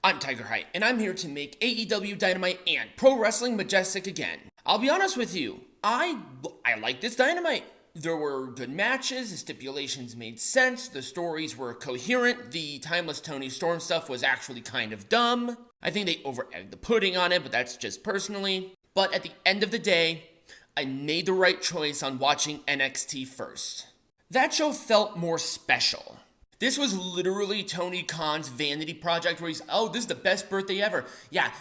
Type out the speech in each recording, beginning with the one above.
I'm Tiger Height, and I'm here to make AEW Dynamite and Pro Wrestling Majestic again. I'll be honest with you, I like this Dynamite. There were good matches, the stipulations made sense, the stories were coherent, the Timeless Tony Storm stuff was actually kind of dumb. I think they over-egged the pudding on it, but that's just personally. But at the end of the day, I made the right choice on watching NXT first. That show felt more special. This was literally Tony Khan's vanity project where he's, this is the best birthday ever. Yeah,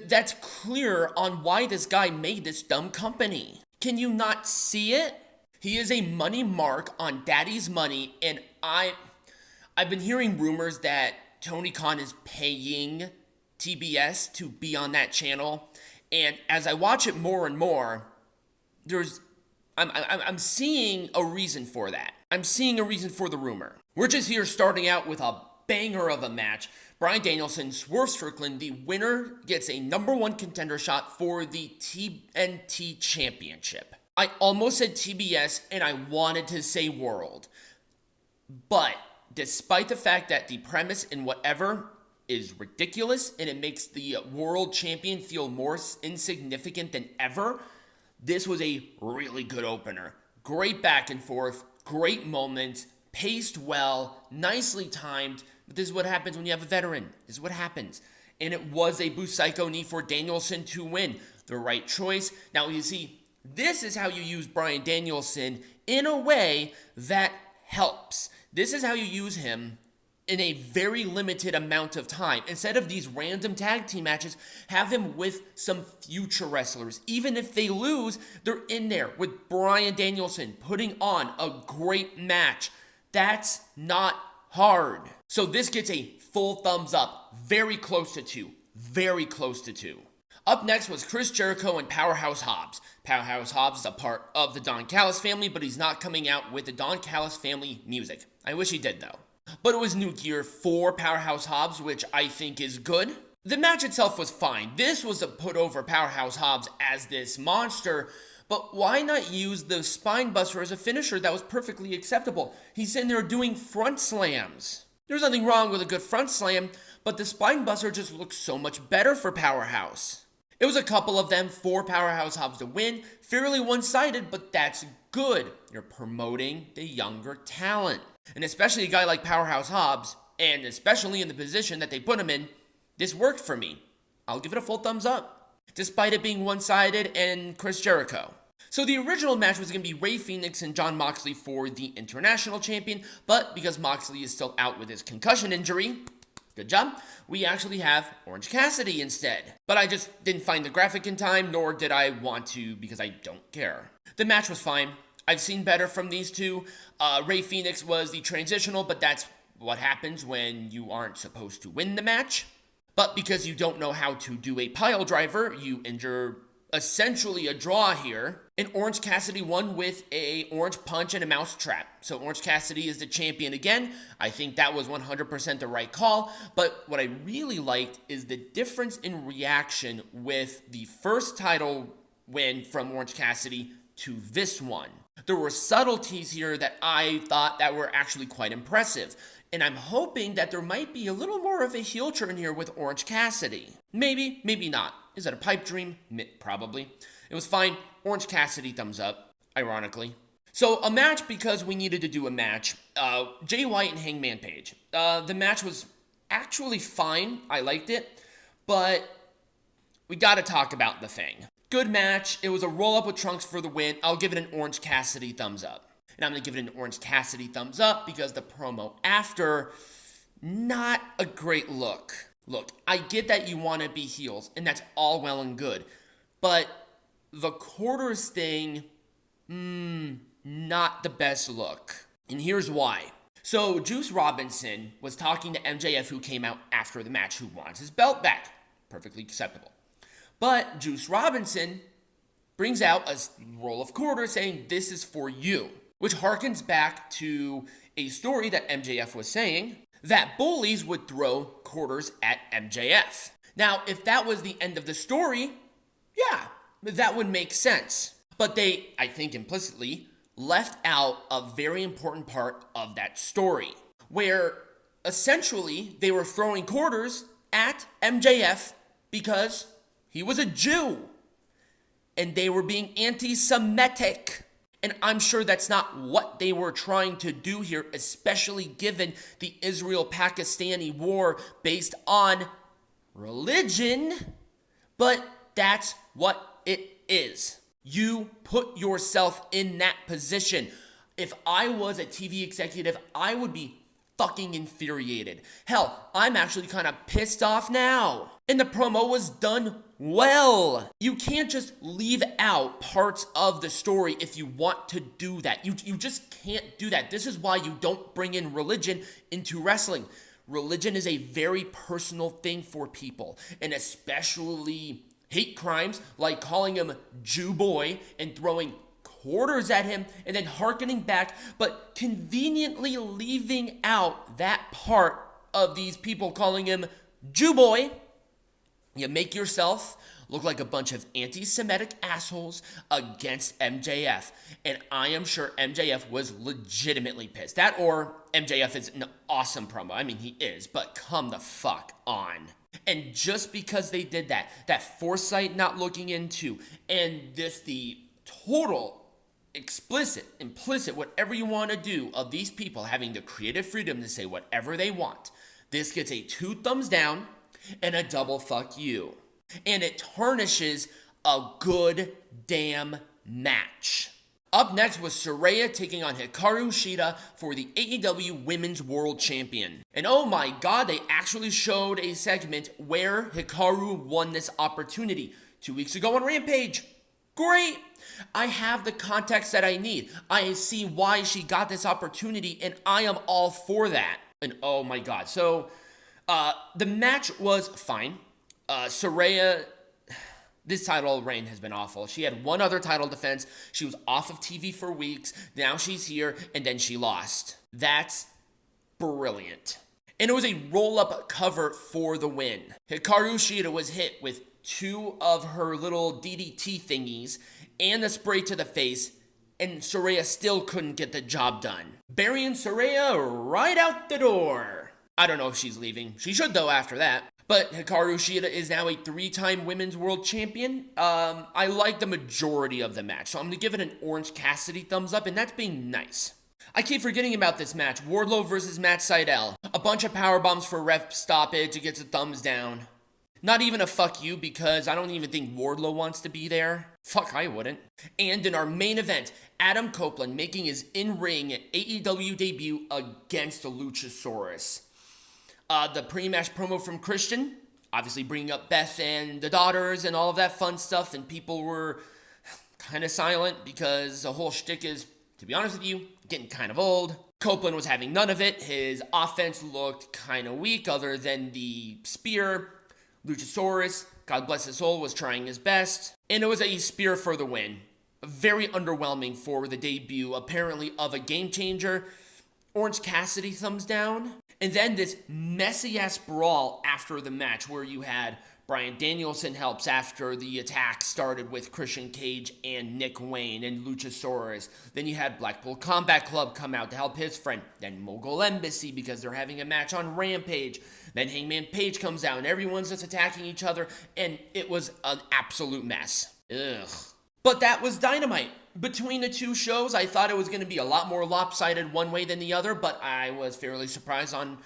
that's clear on why this guy made this dumb company. Can you not see it? He is a money mark on daddy's money, and I've been hearing rumors that Tony Khan is paying TBS to be on that channel, and as I watch it more and more, I'm seeing a reason for that. I'm seeing a reason for the rumor. We're just here starting out with a banger of a match. Bryan Danielson, Swerve Strickland, the winner gets a number one contender shot for the TNT Championship. I almost said TBS and I wanted to say World. But despite the fact that the premise in whatever is ridiculous and it makes the World Champion feel more insignificant than ever, this was a really good opener. Great back and forth, great moments, paced well, nicely timed. But this is what happens when you have a veteran. This is what happens. And it was a Busaiku knee for Danielson to win. The right choice. Now you see, this is how you use Bryan Danielson in a way that helps. This is how you use him in a very limited amount of time. Instead of these random tag team matches, have him with some future wrestlers. Even if they lose, they're in there with Bryan Danielson putting on a great match. That's not hard. So this gets a full thumbs up. Very close to 2. Very close to 2. Up next was Chris Jericho and Powerhouse Hobbs. Powerhouse Hobbs is a part of the Don Callis family, but he's not coming out with the Don Callis family music. I wish he did though. But it was new gear for Powerhouse Hobbs, which I think is good. The match itself was fine. This was a put over Powerhouse Hobbs as this monster, but why not use the spine buster as a finisher? That was perfectly acceptable. He's sitting there doing front slams. There's nothing wrong with a good front slam, but the spine buster just looks so much better for Powerhouse. It was a couple of them for Powerhouse Hobbs to win. Fairly one-sided, but that's good. You're promoting the younger talent. And especially a guy like Powerhouse Hobbs, and especially in the position that they put him in, this worked for me. I'll give it a full thumbs up, despite it being one-sided and Chris Jericho. So the original match was going to be Rey Fenix and Jon Moxley for the International Champion, but because Moxley is still out with his concussion injury, good job, we actually have Orange Cassidy instead. But I just didn't find the graphic in time, nor did I want to because I don't care. The match was fine. I've seen better from these two. Rey Fenix was the transitional, but that's what happens when you aren't supposed to win the match. But because you don't know how to do a pile driver, you injure essentially a draw here. And Orange Cassidy won with a orange punch and a mouse trap. So Orange Cassidy is the champion again. I think that was 100% the right call. But what I really liked is the difference in reaction with the first title win from Orange Cassidy to this one. There were subtleties here that I thought that were actually quite impressive. And I'm hoping that there might be a little more of a heel turn here with Orange Cassidy. Maybe, maybe not. Is that a pipe dream? Probably. It was fine. Orange Cassidy thumbs up, ironically. So a match because we needed to do a match. Jay White and Hangman Page. The match was actually fine. I liked it. But we got to talk about the thing. Good match. It was a roll-up with Trunks for the win. I'll give it an Orange Cassidy thumbs up. And I'm going to give it an Orange Cassidy thumbs up because the promo after, not a great look. Look, I get that you want to be heels, and that's all well and good. But the quarters thing, not the best look. And here's why. So Juice Robinson was talking to MJF, who came out after the match, who wants his belt back. Perfectly acceptable. But Juice Robinson brings out a roll of quarters saying, "This is for you," which harkens back to a story that MJF was saying, that bullies would throw quarters at MJF. Now, if that was the end of the story, yeah, that would make sense. But they, I think implicitly, left out a very important part of that story, where essentially, they were throwing quarters at MJF because he was a Jew. And they were being anti-Semitic. And I'm sure that's not what they were trying to do here, especially given the Israel-Pakistani war based on religion. But that's what it is. You put yourself in that position. If I was a TV executive, I would be fucking infuriated. Hell, I'm actually kind of pissed off now. And the promo was done well. You can't just leave out parts of the story if you want to do that. You just can't do that. This is why you don't bring in religion into wrestling. Religion is a very personal thing for people, and especially hate crimes like calling him Jew boy and throwing quarters at him and then hearkening back, but conveniently leaving out that part of these people calling him Jew boy. You make yourself look like a bunch of anti-Semitic assholes against MJF. And I am sure MJF was legitimately pissed. That or MJF is an awesome promo. I mean, he is, but come the fuck on. And just because they did that foresight not looking into, and the total explicit, implicit, whatever you want to do of these people having the creative freedom to say whatever they want, this gets a 2 thumbs down and a double fuck you. And it tarnishes a good damn match. Up next was Saraya taking on Hikaru Shida for the AEW Women's World Champion. And oh my god, they actually showed a segment where Hikaru won this opportunity 2 weeks ago on Rampage. Great! I have the context that I need. I see why she got this opportunity, and I am all for that. And oh my god. So, the match was fine. Saraya, this title reign has been awful. She had one other title defense. She was off of TV for weeks. Now she's here, and then she lost. That's brilliant. And it was a roll-up cover for the win. Hikaru Shida was hit with 2 of her little DDT thingies and a spray to the face, and Saraya still couldn't get the job done. Burying Saraya right out the door. I don't know if she's leaving. She should, though, after that. But Hikaru Shida is now a 3-time Women's World Champion. I like the majority of the match, so I'm going to give it an Orange Cassidy thumbs up, and that's being nice. I keep forgetting about this match. Wardlow versus Matt Sydal. A bunch of powerbombs for ref stoppage. It gets a thumbs down. Not even a fuck you, because I don't even think Wardlow wants to be there. Fuck, I wouldn't. And in our main event, Adam Copeland making his in-ring AEW debut against Luchasaurus. The pre-match promo from Christian, obviously bringing up Beth and the daughters and all of that fun stuff, and people were kind of silent because the whole shtick is, to be honest with you, getting kind of old. Copeland was having none of it. His offense looked kind of weak other than the spear. Luchasaurus, God bless his soul, was trying his best. And it was a spear for the win. Very underwhelming for the debut, apparently, of a game changer. Orange Cassidy thumbs down. And then this messy-ass brawl after the match where you had Bryan Danielson helps after the attack started with Christian Cage and Nick Wayne and Luchasaurus. Then you had Blackpool Combat Club come out to help his friend. Then Mogul Embassy because they're having a match on Rampage. Then Hangman Page comes out and everyone's just attacking each other. And it was an absolute mess. Ugh. But that was Dynamite. Between the 2 shows, I thought it was going to be a lot more lopsided one way than the other, but I was fairly surprised on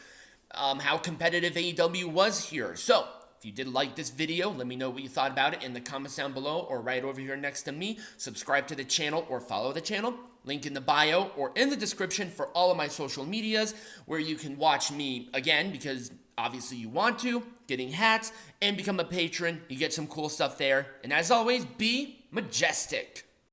how competitive AEW was here. So, if you did like this video, let me know what you thought about it in the comments down below or right over here next to me. Subscribe to the channel or follow the channel. Link in the bio or in the description for all of my social medias where you can watch me again because obviously you want to, getting hats, and become a patron. You get some cool stuff there. And as always, be majestic.